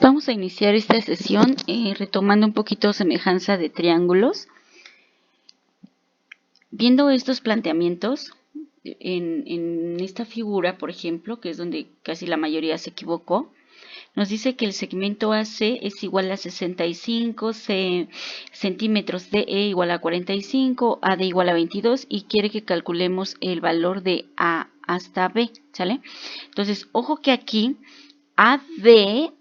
Vamos a iniciar esta sesión retomando un poquito semejanza de triángulos. Viendo estos planteamientos, en esta figura, por ejemplo, que es donde casi la mayoría se equivocó, nos dice que el segmento AC es igual a 65, centímetros DE igual a 45, AD igual a 22 y quiere que calculemos el valor de A hasta B, ¿sale? Entonces, ojo que aquí AD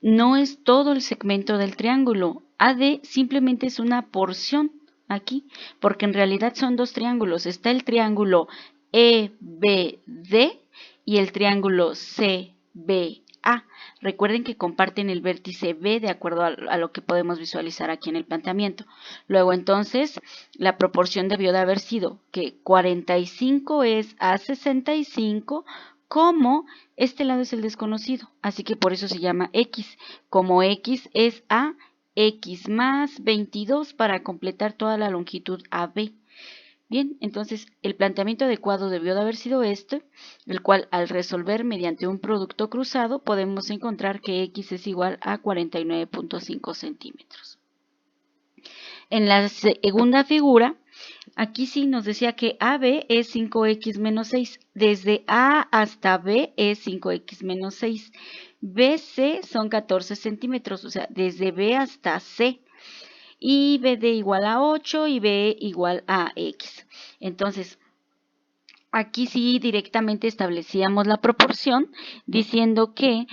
no es todo el segmento del triángulo. AD simplemente es una porción aquí, porque en realidad son dos triángulos. Está el triángulo EBD y el triángulo CBA. Recuerden que comparten el vértice B de acuerdo a lo que podemos visualizar aquí en el planteamiento. Luego entonces, la proporción debió de haber sido que 45 es a 65, como este lado es el desconocido, así que por eso se llama X. Como X es a X más 22 para completar toda la longitud AB. Bien, entonces el planteamiento adecuado debió de haber sido este, el cual al resolver mediante un producto cruzado podemos encontrar que X es igual a 49.5 centímetros. En la segunda figura, aquí sí nos decía que AB es 5X menos 6. Desde A hasta B es 5X menos 6. BC son 14 centímetros, o sea, desde B hasta C. Y BD igual a 8 y B igual a X. Entonces, aquí sí directamente establecíamos la proporción diciendo que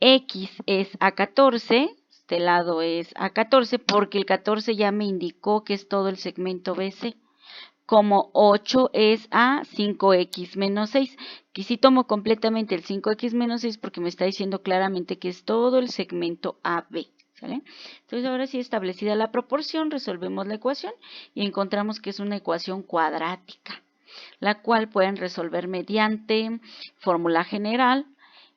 X es a 14, este lado es a 14 porque el 14 ya me indicó que es todo el segmento BC. Como 8 es a 5x menos 6. Aquí sí tomo completamente el 5x menos 6 porque me está diciendo claramente que es todo el segmento AB. ¿Sale? Entonces ahora sí establecida la proporción, resolvemos la ecuación y encontramos que es una ecuación cuadrática, la cual pueden resolver mediante fórmula general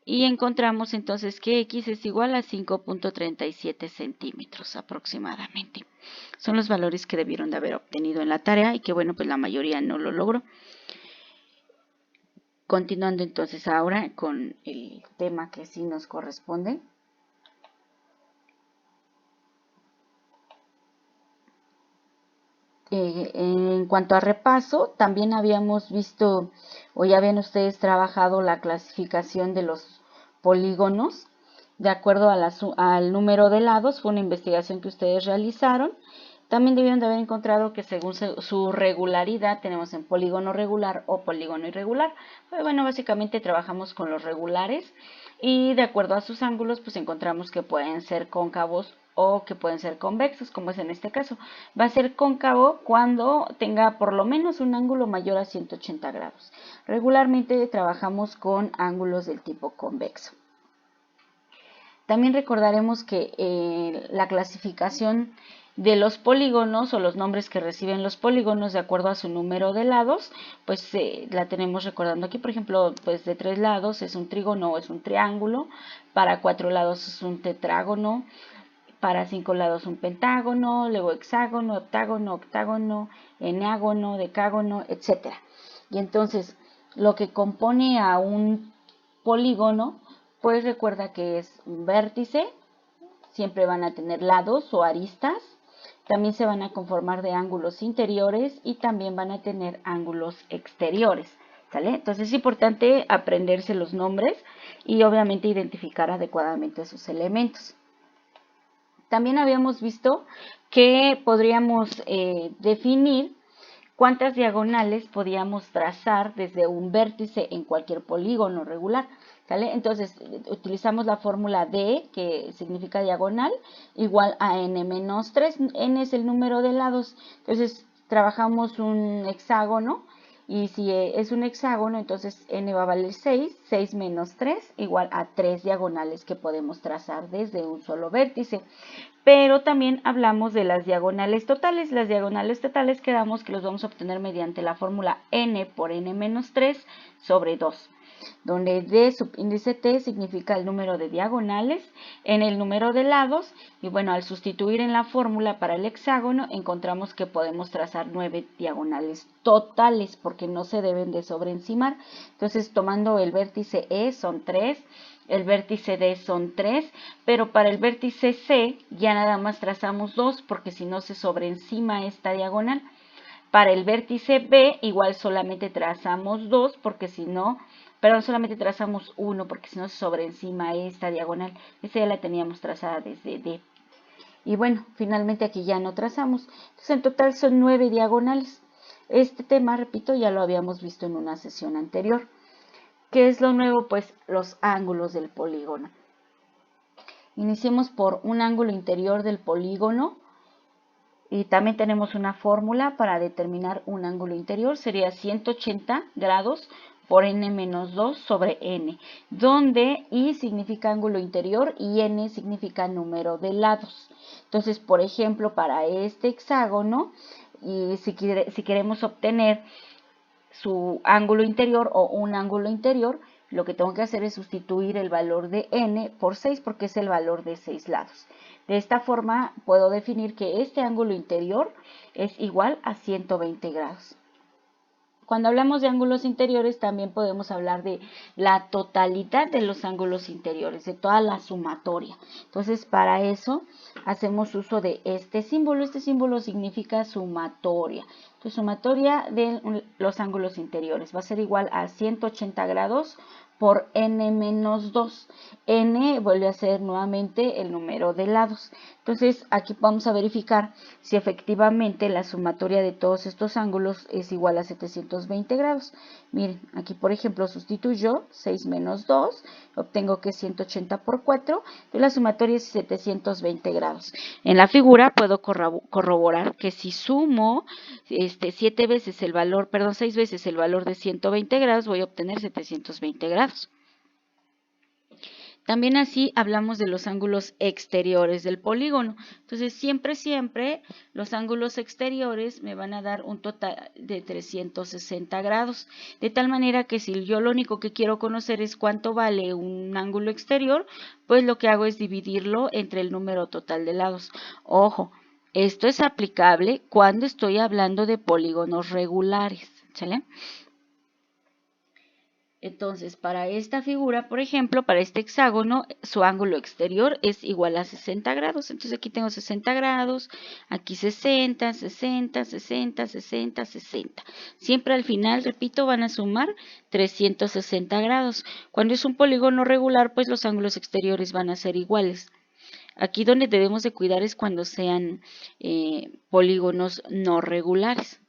y encontramos entonces que X es igual a 5.37 centímetros aproximadamente. Son los valores que debieron de haber obtenido en la tarea y que bueno, pues la mayoría no lo logró. Continuando entonces ahora con el tema que sí nos corresponde. En cuanto a repaso, también habíamos visto, o ya habían ustedes trabajado la clasificación de los polígonos, de acuerdo al número de lados. Fue una investigación que ustedes realizaron. También debieron de haber encontrado que según su regularidad tenemos en polígono regular o polígono irregular. Pero bueno, básicamente trabajamos con los regulares y de acuerdo a sus ángulos pues encontramos que pueden ser cóncavos o que pueden ser convexos, como es en este caso. Va a ser cóncavo cuando tenga por lo menos un ángulo mayor a 180 grados. Regularmente trabajamos con ángulos del tipo convexo. También recordaremos que la clasificación de los polígonos o los nombres que reciben los polígonos de acuerdo a su número de lados, pues la tenemos recordando aquí. Por ejemplo, pues de 3 lados es un trígono o es un triángulo, para 4 lados es un tetrágono, para 5 lados un pentágono, luego hexágono, octágono, octágono, enágono, decágono, etc. Y entonces, lo que compone a un polígono, pues recuerda que es un vértice, siempre van a tener lados o aristas, también se van a conformar de ángulos interiores y también van a tener ángulos exteriores, ¿sale? Entonces es importante aprenderse los nombres y obviamente identificar adecuadamente sus elementos. También habíamos visto que podríamos definir cuántas diagonales podíamos trazar desde un vértice en cualquier polígono regular, ¿sale? Entonces, utilizamos la fórmula D, que significa diagonal, igual a n menos 3. N es el número de lados. Entonces, trabajamos un hexágono, y si es un hexágono, entonces n va a valer 6. 6 menos 3 igual a 3 diagonales que podemos trazar desde un solo vértice. Pero también hablamos de las diagonales totales. Las diagonales totales quedamos que los vamos a obtener mediante la fórmula n por n menos 3 sobre 2. donde D subíndice T significa el número de diagonales en el número de lados, y bueno, al sustituir en la fórmula para el hexágono, encontramos que podemos trazar 9 diagonales totales, porque no se deben de sobreencimar. Entonces, tomando el vértice E son 3, el vértice D son 3, pero para el vértice C ya nada más trazamos 2, porque si no se sobreencima esta diagonal. Para el vértice B igual solamente trazamos 2, porque si no, perdón, solamente trazamos 1, porque si no se sobreencima esta diagonal. Esta ya la teníamos trazada desde D. Y bueno, finalmente aquí ya no trazamos. Entonces en total son 9 diagonales. Este tema, repito, ya lo habíamos visto en una sesión anterior. ¿Qué es lo nuevo? Pues los ángulos del polígono. Iniciemos por un ángulo interior del polígono. Y también tenemos una fórmula para determinar un ángulo interior. Sería 180 grados por n menos 2 sobre n, donde I significa ángulo interior y n significa número de lados. Entonces, por ejemplo, para este hexágono, y si queremos obtener su ángulo interior o un ángulo interior, lo que tengo que hacer es sustituir el valor de n por 6, porque es el valor de 6 lados. De esta forma puedo definir que este ángulo interior es igual a 120 grados. Cuando hablamos de ángulos interiores también podemos hablar de la totalidad de los ángulos interiores, de toda la sumatoria. Entonces, para eso hacemos uso de este símbolo. Este símbolo significa sumatoria. Entonces, sumatoria de los ángulos interiores va a ser igual a 180 grados por n menos 2. N vuelve a ser nuevamente el número de lados. Entonces, aquí vamos a verificar si efectivamente la sumatoria de todos estos ángulos es igual a 720 grados. Miren, aquí por ejemplo sustituyo 6 menos 2, obtengo que es 180 por 4, y la sumatoria es 720 grados. En la figura puedo corroborar que si sumo 6 veces el valor de 120 grados, voy a obtener 720 grados. También así hablamos de los ángulos exteriores del polígono. Entonces, siempre los ángulos exteriores me van a dar un total de 360 grados. De tal manera que si yo lo único que quiero conocer es cuánto vale un ángulo exterior, pues lo que hago es dividirlo entre el número total de lados. Ojo, esto es aplicable cuando estoy hablando de polígonos regulares, ¿sale? Entonces, para esta figura, por ejemplo, para este hexágono, su ángulo exterior es igual a 60 grados. Entonces, aquí tengo 60 grados, aquí 60, 60, 60, 60, 60. Siempre al final, repito, van a sumar 360 grados. Cuando es un polígono regular, pues los ángulos exteriores van a ser iguales. Aquí donde debemos de cuidar es cuando sean polígonos no regulares.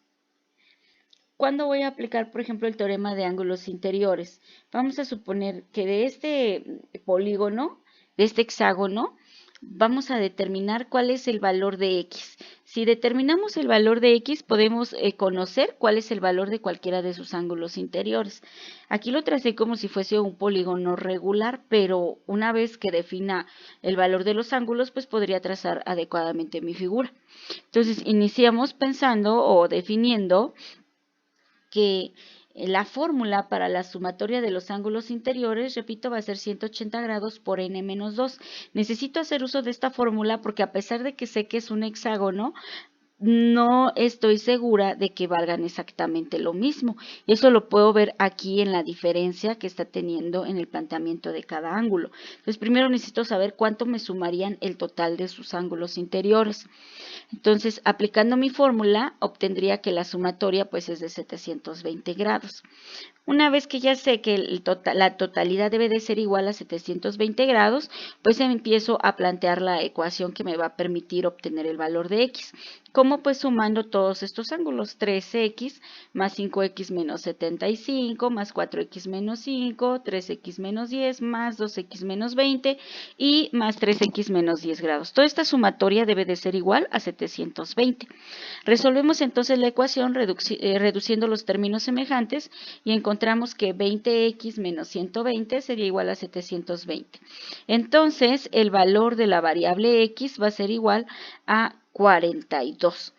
¿Cuándo voy a aplicar, por ejemplo, el teorema de ángulos interiores? Vamos a suponer que de este polígono, de este hexágono, vamos a determinar cuál es el valor de x. Si determinamos el valor de x, podemos conocer cuál es el valor de cualquiera de sus ángulos interiores. Aquí lo tracé como si fuese un polígono regular, pero una vez que defina el valor de los ángulos, pues podría trazar adecuadamente mi figura. Entonces, iniciamos pensando o definiendo que la fórmula para la sumatoria de los ángulos interiores, repito, va a ser 180 grados por n menos 2. Necesito hacer uso de esta fórmula porque a pesar de que sé que es un hexágono, no estoy segura de que valgan exactamente lo mismo. Eso lo puedo ver aquí en la diferencia que está teniendo en el planteamiento de cada ángulo. Entonces, primero necesito saber cuánto me sumarían el total de sus ángulos interiores. Entonces, aplicando mi fórmula, obtendría que la sumatoria pues es de 720 grados. Una vez que ya sé que la totalidad debe de ser igual a 720 grados, pues empiezo a plantear la ecuación que me va a permitir obtener el valor de x. ¿Cómo? Pues sumando todos estos ángulos, 3x más 5x menos 75, más 4x menos 5, 3x menos 10, más 2x menos 20 y más 3x menos 10 grados. Toda esta sumatoria debe de ser igual a 720. Resolvemos entonces la ecuación reduciendo los términos semejantes y encontramos que 20x menos 120 sería igual a 720. Entonces, el valor de la variable x va a ser igual a 42.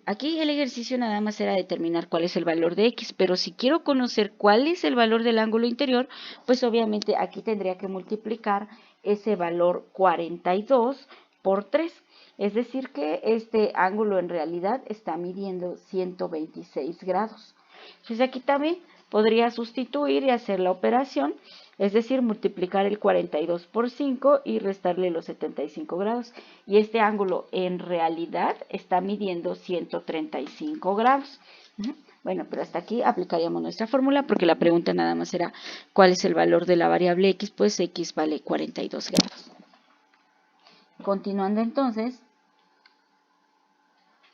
Aquí el ejercicio nada más era determinar cuál es el valor de x, pero si quiero conocer cuál es el valor del ángulo interior, pues obviamente aquí tendría que multiplicar ese valor 42 por 3. Es decir que este ángulo en realidad está midiendo 126 grados. Entonces aquí también podría sustituir y hacer la operación, es decir, multiplicar el 42 por 5 y restarle los 75 grados. Y este ángulo en realidad está midiendo 135 grados. Bueno, pero hasta aquí aplicaríamos nuestra fórmula porque la pregunta nada más era cuál es el valor de la variable x, pues x vale 42 grados. Continuando entonces,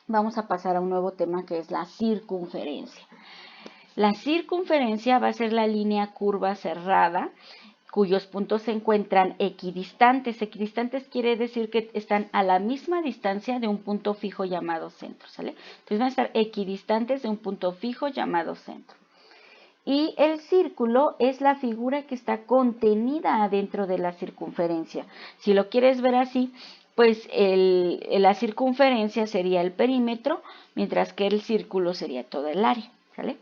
vamos a pasar a un nuevo tema que es la circunferencia. La circunferencia va a ser la línea curva cerrada cuyos puntos se encuentran equidistantes. Equidistantes quiere decir que están a la misma distancia de un punto fijo llamado centro, ¿sale? Entonces van a estar equidistantes de un punto fijo llamado centro. Y el círculo es la figura que está contenida adentro de la circunferencia. Si lo quieres ver así, pues la circunferencia sería el perímetro, mientras que el círculo sería todo el área, ¿sale?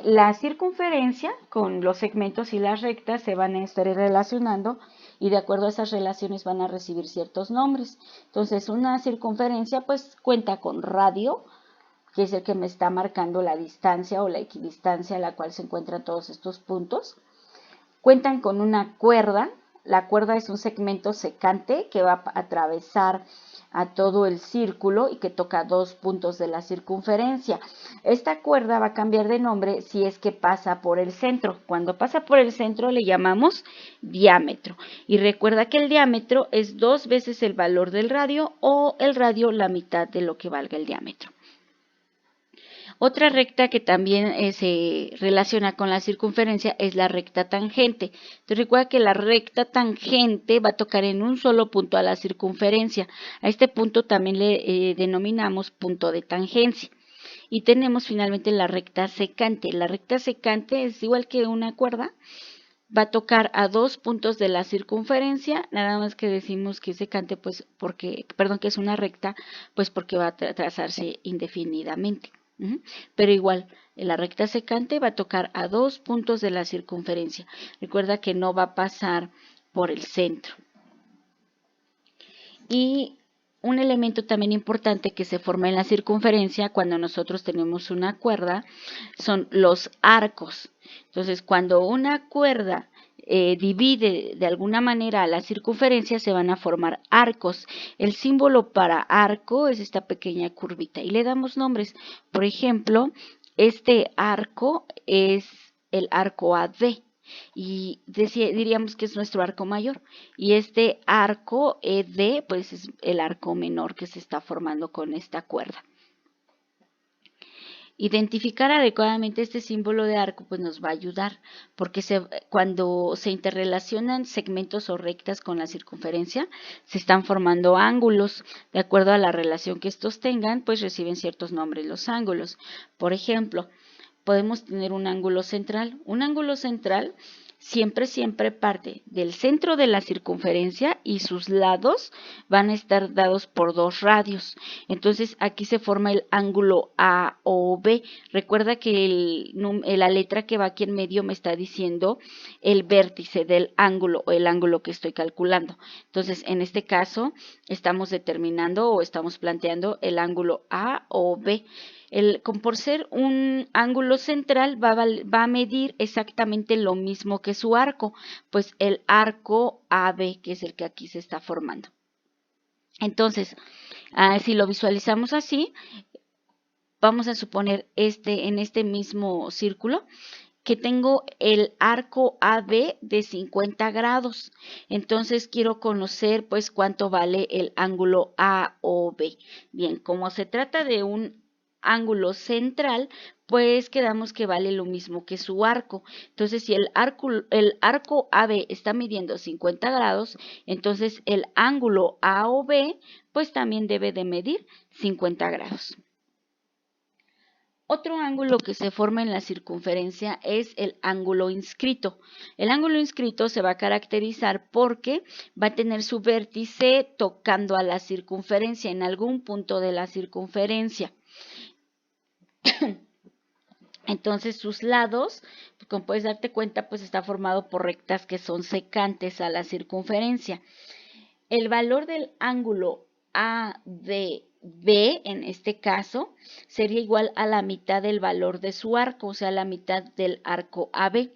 La circunferencia con los segmentos y las rectas se van a estar relacionando y de acuerdo a esas relaciones van a recibir ciertos nombres. Entonces, una circunferencia pues cuenta con radio, que es el que me está marcando la distancia o la equidistancia a la cual se encuentran todos estos puntos. Cuentan con una cuerda. La cuerda es un segmento secante que va a atravesar a todo el círculo y que toca dos puntos de la circunferencia. Esta cuerda va a cambiar de nombre si es que pasa por el centro. Cuando pasa por el centro le llamamos diámetro. Y recuerda que el diámetro es 2 veces el valor del radio o el radio la mitad de lo que valga el diámetro. Otra recta que también se relaciona con la circunferencia es la recta tangente. Entonces recuerda que la recta tangente va a tocar en un solo punto a la circunferencia. A este punto también le denominamos punto de tangencia. Y tenemos finalmente la recta secante. La recta secante es igual que una cuerda. Va a tocar a dos puntos de la circunferencia, nada más que decimos que es secante, pues porque, perdón, que es una recta, pues porque va a trazarse indefinidamente. Pero igual, la recta secante va a tocar a dos puntos de la circunferencia. Recuerda que no va a pasar por el centro. Y un elemento también importante que se forma en la circunferencia cuando nosotros tenemos una cuerda son los arcos. Entonces, cuando una cuerda divide de alguna manera la circunferencia, se van a formar arcos. El símbolo para arco es esta pequeña curvita y le damos nombres. Por ejemplo, este arco es el arco AD y diríamos que es nuestro arco mayor. Y este arco ED, pues es el arco menor que se está formando con esta cuerda. Identificar adecuadamente este símbolo de arco pues nos va a ayudar porque cuando se interrelacionan segmentos o rectas con la circunferencia se están formando ángulos. De acuerdo a la relación que estos tengan pues reciben ciertos nombres los ángulos. Por ejemplo, podemos tener un ángulo central. Un ángulo central siempre parte del centro de la circunferencia y sus lados van a estar dados por dos radios. Entonces aquí se forma el ángulo A o B. Recuerda que la letra que va aquí en medio me está diciendo el vértice del ángulo o el ángulo que estoy calculando. Entonces en este caso estamos determinando o estamos planteando el ángulo A o B. Por ser un ángulo central va a medir exactamente lo mismo que su arco, pues el arco AB, que es el que aquí se está formando. Entonces, si lo visualizamos así, vamos a suponer en este mismo círculo que tengo el arco AB de 50 grados. Entonces quiero conocer pues cuánto vale el ángulo AOB. Bien, como se trata de un ángulo central, pues quedamos que vale lo mismo que su arco. Entonces, si el arco AB está midiendo 50 grados, entonces el ángulo AOB pues también debe de medir 50 grados. Otro ángulo que se forma en la circunferencia es el ángulo inscrito. El ángulo inscrito se va a caracterizar porque va a tener su vértice tocando a la circunferencia, en algún punto de la circunferencia. Entonces sus lados, como puedes darte cuenta, pues está formado por rectas que son secantes a la circunferencia. El valor del ángulo ADB, en este caso, sería igual a la mitad del valor de su arco, o sea, la mitad del arco AB.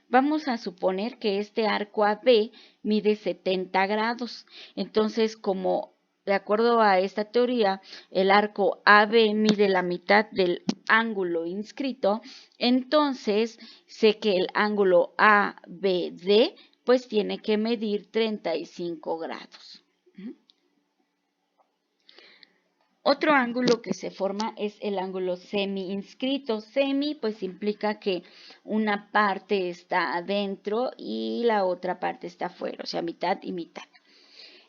Vamos a suponer que este arco AB mide 70 grados. Entonces, como de acuerdo a esta teoría, el arco AB mide la mitad del ángulo inscrito, entonces sé que el ángulo ABD pues tiene que medir 35 grados. Otro ángulo que se forma es el ángulo semi-inscrito. Semi pues implica que una parte está adentro y la otra parte está afuera, o sea, mitad y mitad.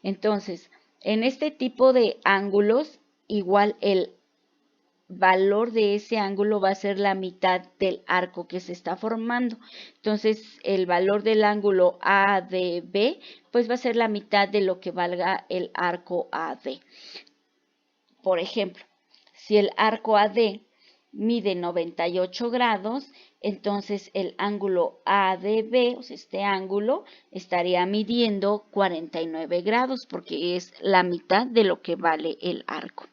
Entonces, en este tipo de ángulos, igual el valor de ese ángulo va a ser la mitad del arco que se está formando. Entonces, el valor del ángulo ADB pues va a ser la mitad de lo que valga el arco AD. Por ejemplo, si el arco AD mide 98 grados, entonces el ángulo ADB, o sea, este ángulo, estaría midiendo 49 grados porque es la mitad de lo que vale el arco.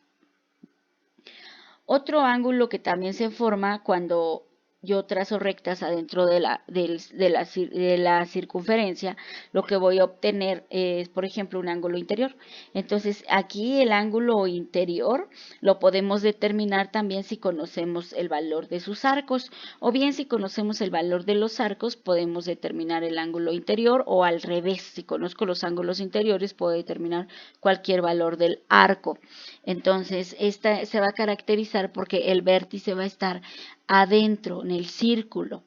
Otro ángulo que también se forma cuando yo trazo rectas adentro de la circunferencia, lo que voy a obtener es, por ejemplo, un ángulo interior. Entonces, aquí el ángulo interior lo podemos determinar también si conocemos el valor de sus arcos, o bien si conocemos el valor de los arcos, podemos determinar el ángulo interior, o al revés, si conozco los ángulos interiores, puedo determinar cualquier valor del arco. Entonces, esta se va a caracterizar porque el vértice va a estar adentro, en el círculo.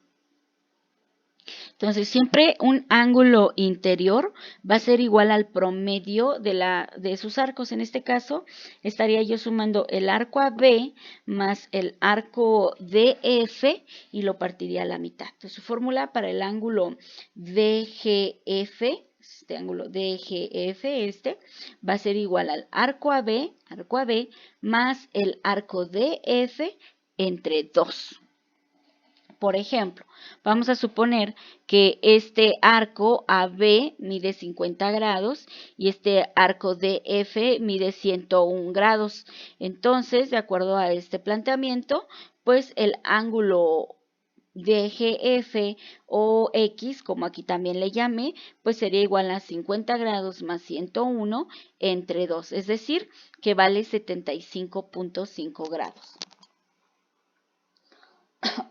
Entonces, siempre un ángulo interior va a ser igual al promedio de sus arcos. En este caso, estaría yo sumando el arco AB más el arco DF y lo partiría a la mitad. Entonces, su fórmula para el ángulo DGF, este ángulo DGF, va a ser igual al arco AB más el arco DF entre 2. Por ejemplo, vamos a suponer que este arco AB mide 50 grados y este arco DF mide 101 grados. Entonces, de acuerdo a este planteamiento, pues el ángulo DGF o X, como aquí también le llamé, pues sería igual a 50 grados más 101 entre 2, es decir, que vale 75.5 grados.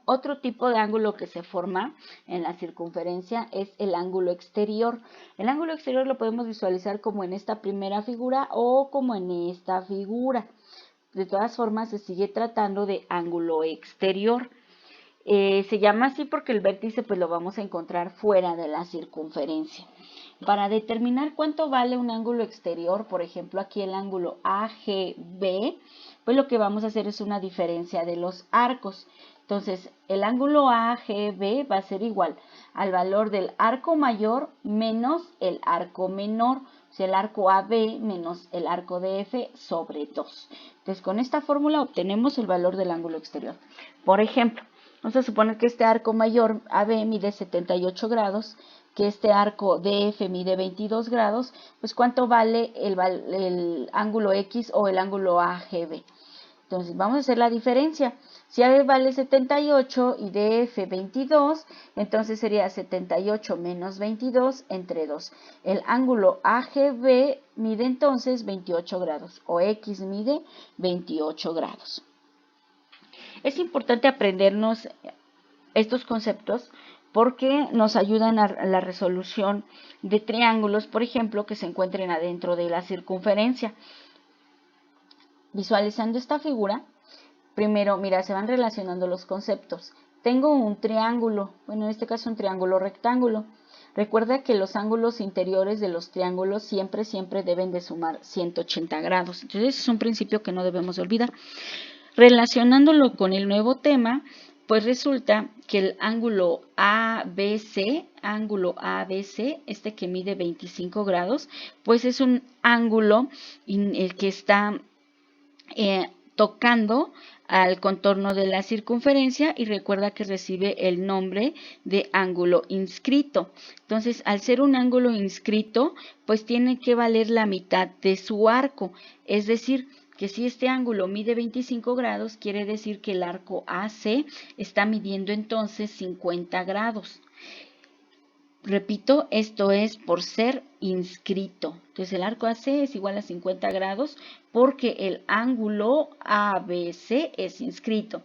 Otro tipo de ángulo que se forma en la circunferencia es el ángulo exterior. El ángulo exterior lo podemos visualizar como en esta primera figura o como en esta figura. De todas formas, se sigue tratando de ángulo exterior. Se llama así porque el vértice pues lo vamos a encontrar fuera de la circunferencia. Para determinar cuánto vale un ángulo exterior, por ejemplo aquí el ángulo AGB, pues lo que vamos a hacer es una diferencia de los arcos. Entonces el ángulo AGB va a ser igual al valor del arco mayor menos el arco menor, o sea, el arco AB menos el arco DF sobre 2. Entonces con esta fórmula obtenemos el valor del ángulo exterior. Por ejemplo, vamos a suponer que este arco mayor AB mide 78 grados, que este arco DF mide 22 grados, pues ¿cuánto vale el ángulo X o el ángulo AGB? Entonces vamos a hacer la diferencia. Si AB vale 78 y DF 22, entonces sería 78 menos 22 entre 2. El ángulo AGB mide entonces 28 grados o X mide 28 grados. Es importante aprendernos estos conceptos porque nos ayudan a la resolución de triángulos, por ejemplo, que se encuentren adentro de la circunferencia. Visualizando esta figura, primero, mira, se van relacionando los conceptos. Tengo un triángulo, bueno, en este caso un triángulo rectángulo. Recuerda que los ángulos interiores de los triángulos siempre deben de sumar 180 grados. Entonces, es un principio que no debemos olvidar. Relacionándolo con el nuevo tema, pues resulta que el ángulo ABC, este que mide 25 grados, pues es un ángulo que está tocando al contorno de la circunferencia, y recuerda que recibe el nombre de ángulo inscrito. Entonces, al ser un ángulo inscrito, pues tiene que valer la mitad de su arco, es decir, que si este ángulo mide 25 grados, quiere decir que el arco AC está midiendo entonces 50 grados. Repito, esto es por ser inscrito. Entonces, el arco AC es igual a 50 grados porque el ángulo ABC es inscrito.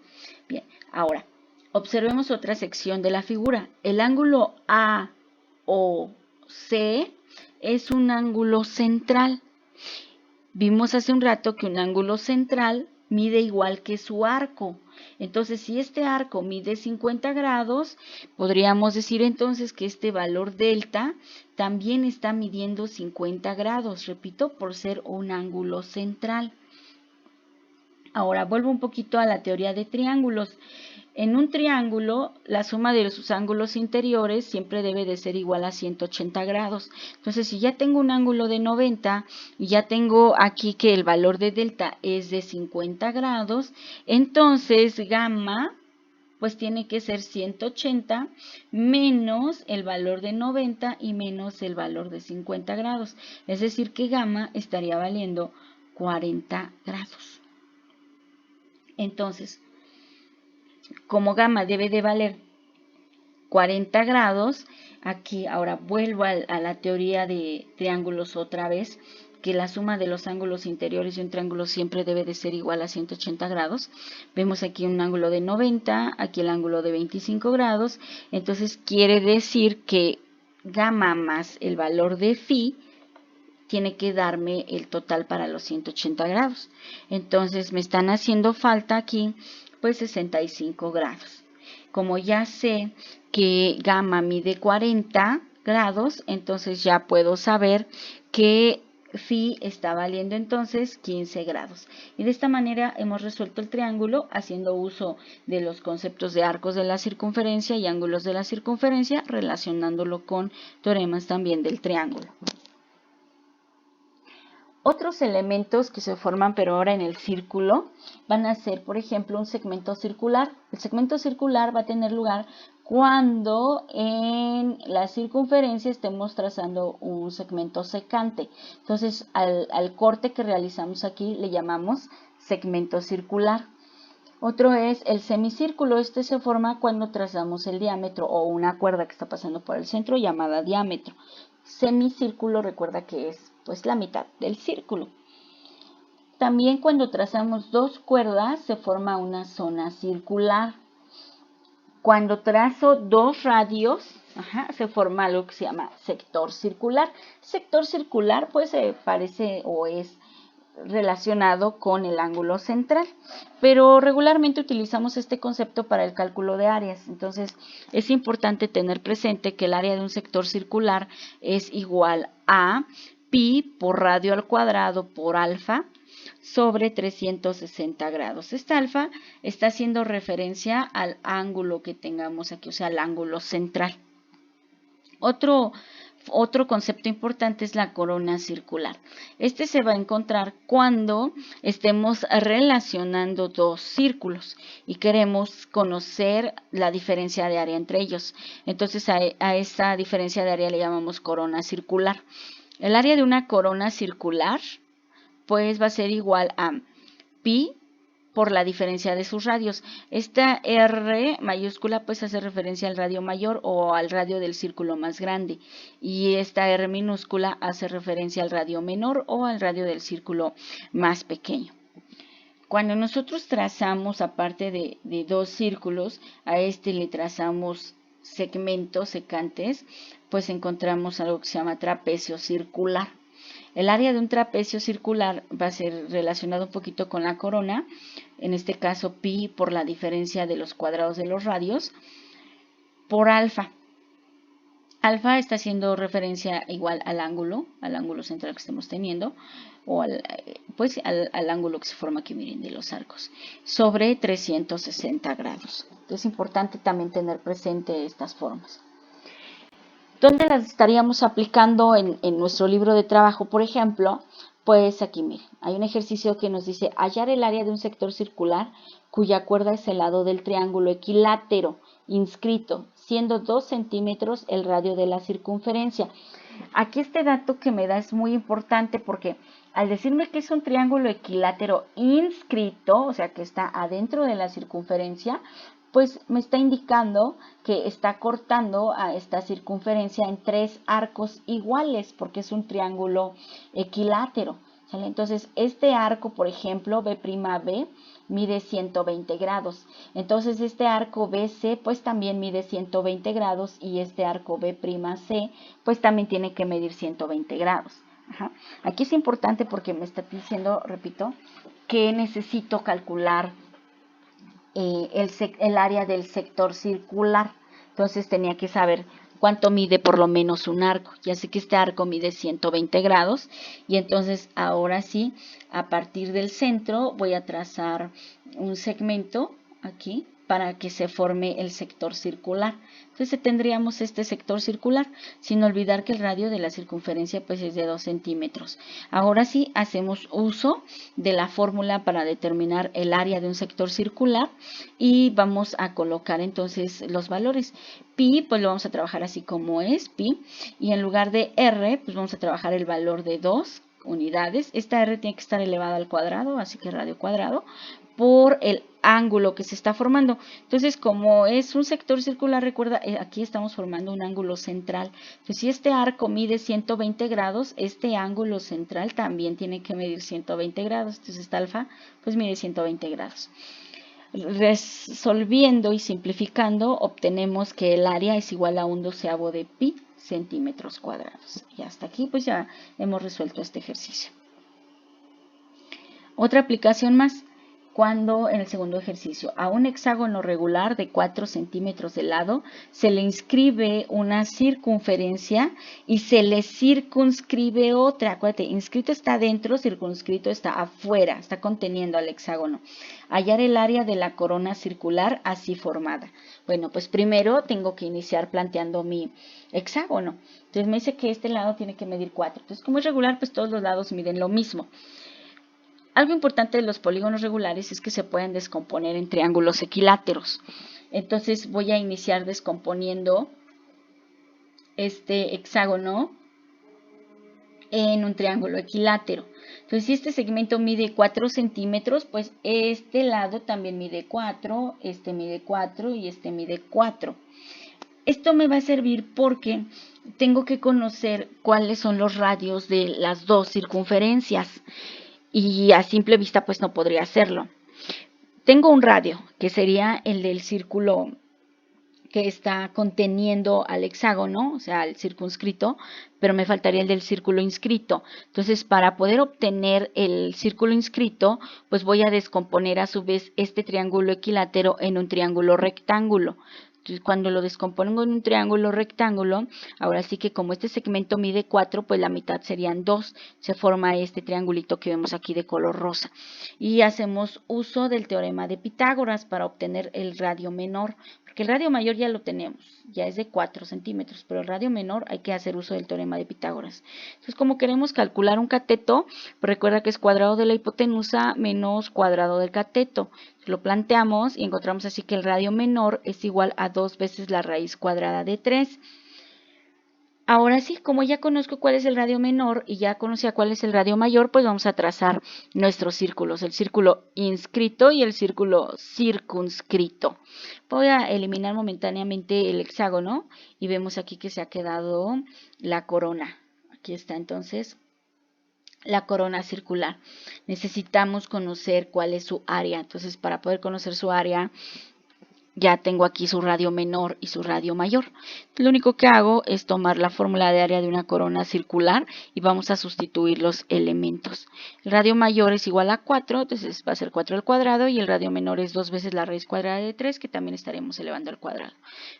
Bien, ahora, observemos otra sección de la figura. El ángulo AOC es un ángulo central. Vimos hace un rato que un ángulo central mide igual que su arco. Entonces, si este arco mide 50 grados, podríamos decir entonces que este valor delta también está midiendo 50 grados, repito, por ser un ángulo central. Ahora, vuelvo un poquito a la teoría de triángulos. En un triángulo, la suma de sus ángulos interiores siempre debe de ser igual a 180 grados. Entonces, si ya tengo un ángulo de 90 y ya tengo aquí que el valor de delta es de 50 grados, entonces gamma pues tiene que ser 180 menos el valor de 90 y menos el valor de 50 grados. Es decir, que gamma estaría valiendo 40 grados. Entonces, como gamma debe de valer 40 grados, aquí ahora vuelvo a la teoría de triángulos otra vez, que la suma de los ángulos interiores de un triángulo siempre debe de ser igual a 180 grados. Vemos aquí un ángulo de 90, aquí el ángulo de 25 grados, entonces quiere decir que gamma más el valor de phi tiene que darme el total para los 180 grados. Entonces me están haciendo falta aquí pues 65 grados. Como ya sé que gamma mide 40 grados, entonces ya puedo saber que phi está valiendo entonces 15 grados. Y de esta manera hemos resuelto el triángulo haciendo uso de los conceptos de arcos de la circunferencia y ángulos de la circunferencia, relacionándolo con teoremas también del triángulo. Otros elementos que se forman pero ahora en el círculo van a ser, por ejemplo, un segmento circular. El segmento circular va a tener lugar cuando en la circunferencia estemos trazando un segmento secante. Entonces, al corte que realizamos aquí le llamamos segmento circular. Otro es el semicírculo. Este se forma cuando trazamos el diámetro o una cuerda que está pasando por el centro llamada diámetro. Semicírculo, recuerda que es pues la mitad del círculo. También cuando trazamos dos cuerdas se forma una zona circular. Cuando trazo dos radios, se forma algo que se llama sector circular. Sector circular pues se parece o es relacionado con el ángulo central, pero regularmente utilizamos este concepto para el cálculo de áreas. Entonces es importante tener presente que el área de un sector circular es igual a pi por radio al cuadrado por alfa sobre 360 grados. Esta alfa está haciendo referencia al ángulo que tengamos aquí, o sea, al ángulo central. Otro concepto importante es la corona circular. Este se va a encontrar cuando estemos relacionando dos círculos y queremos conocer la diferencia de área entre ellos. Entonces a esta diferencia de área le llamamos corona circular. El área de una corona circular pues va a ser igual a pi por la diferencia de sus radios. Esta R mayúscula pues hace referencia al radio mayor o al radio del círculo más grande, y esta R minúscula hace referencia al radio menor o al radio del círculo más pequeño. Cuando nosotros trazamos, aparte de dos círculos, a este le trazamos segmentos secantes, pues encontramos algo que se llama trapecio circular. El área de un trapecio circular va a ser relacionado un poquito con la corona, en este caso pi por la diferencia de los cuadrados de los radios, por alfa. Alfa está haciendo referencia igual al ángulo central que estemos teniendo, o al ángulo que se forma aquí, miren, de los arcos, sobre 360 grados. Es importante también tener presente estas formas. ¿Dónde las estaríamos aplicando en nuestro libro de trabajo, por ejemplo? Pues aquí, miren, hay un ejercicio que nos dice hallar el área de un sector circular cuya cuerda es el lado del triángulo equilátero inscrito, siendo 2 centímetros el radio de la circunferencia. Aquí este dato que me da es muy importante porque al decirme que es un triángulo equilátero inscrito, o sea que está adentro de la circunferencia, pues me está indicando que está cortando a esta circunferencia en 3 arcos iguales porque es un triángulo equilátero. ¿Sale? Entonces, este arco, por ejemplo, B'B, mide 120 grados. Entonces, este arco BC, pues también mide 120 grados y este arco B'C, pues también tiene que medir 120 grados. Ajá. Aquí es importante porque me está diciendo, repito, que necesito calcular el área del sector circular. Entonces tenía que saber cuánto mide por lo menos un arco. Ya sé que este arco mide 120 grados y entonces ahora sí, a partir del centro voy a trazar un segmento aquí para que se forme el sector circular. Entonces tendríamos este sector circular, sin olvidar que el radio de la circunferencia pues es de 2 centímetros. Ahora sí, hacemos uso de la fórmula para determinar el área de un sector circular y vamos a colocar entonces los valores. Pi, pues lo vamos a trabajar así como es, pi, y en lugar de r, pues vamos a trabajar el valor de 2 unidades. Esta r tiene que estar elevada al cuadrado, así que radio cuadrado, por el ángulo que se está formando. Entonces, como es un sector circular, recuerda, aquí estamos formando un ángulo central. Entonces, si este arco mide 120 grados, este ángulo central también tiene que medir 120 grados. Entonces, esta alfa, pues mide 120 grados. Resolviendo y simplificando, obtenemos que el área es igual a 1/12 de pi centímetros cuadrados. Y hasta aquí, pues ya hemos resuelto este ejercicio. Otra aplicación más. Cuando en el segundo ejercicio a un hexágono regular de 4 centímetros de lado se le inscribe una circunferencia y se le circunscribe otra. Acuérdate, inscrito está adentro, circunscrito está afuera, está conteniendo al hexágono. Hallar el área de la corona circular así formada. Bueno, pues primero tengo que iniciar planteando mi hexágono. Entonces me dice que este lado tiene que medir 4. Entonces, como es regular, pues todos los lados miden lo mismo. Algo importante de los polígonos regulares es que se pueden descomponer en triángulos equiláteros. Entonces voy a iniciar descomponiendo este hexágono en un triángulo equilátero. Entonces, si este segmento mide 4 centímetros, pues este lado también mide 4, este mide 4 y este mide 4. Esto me va a servir porque tengo que conocer cuáles son los radios de las dos circunferencias. Y a simple vista pues no podría hacerlo. Tengo un radio, que sería el del círculo que está conteniendo al hexágono, o sea, al circunscrito, pero me faltaría el del círculo inscrito. Entonces, para poder obtener el círculo inscrito, pues voy a descomponer a su vez este triángulo equilátero en un triángulo rectángulo. Entonces, cuando lo descompongo en un triángulo rectángulo, ahora sí que como este segmento mide 4, pues la mitad serían 2. Se forma este triangulito que vemos aquí de color rosa. Y hacemos uso del teorema de Pitágoras para obtener el radio menor, porque el radio mayor ya lo tenemos, ya es de 4 centímetros, pero el radio menor hay que hacer uso del teorema de Pitágoras. Entonces, como queremos calcular un cateto, pues recuerda que es cuadrado de la hipotenusa menos cuadrado del cateto. Lo planteamos y encontramos así que el radio menor es igual a 2 veces la raíz cuadrada de 3. Ahora sí, como ya conozco cuál es el radio menor y ya conocía cuál es el radio mayor, pues vamos a trazar nuestros círculos, el círculo inscrito y el círculo circunscrito. Voy a eliminar momentáneamente el hexágono y vemos aquí que se ha quedado la corona. Aquí está entonces la corona circular. Necesitamos conocer cuál es su área. Entonces, para poder conocer su área, ya tengo aquí su radio menor y su radio mayor. Lo único que hago es tomar la fórmula de área de una corona circular y vamos a sustituir los elementos. El radio mayor es igual a 4, entonces va a ser 4 al cuadrado, y el radio menor es 2 veces la raíz cuadrada de 3, que también estaremos elevando al cuadrado.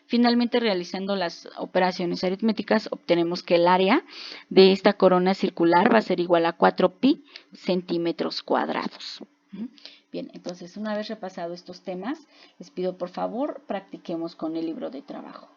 Finalmente, realizando las operaciones aritméticas, obtenemos que el área de esta corona circular va a ser igual a 4pi centímetros cuadrados. Bien, entonces una vez repasado estos temas, les pido por favor practiquemos con el libro de trabajo.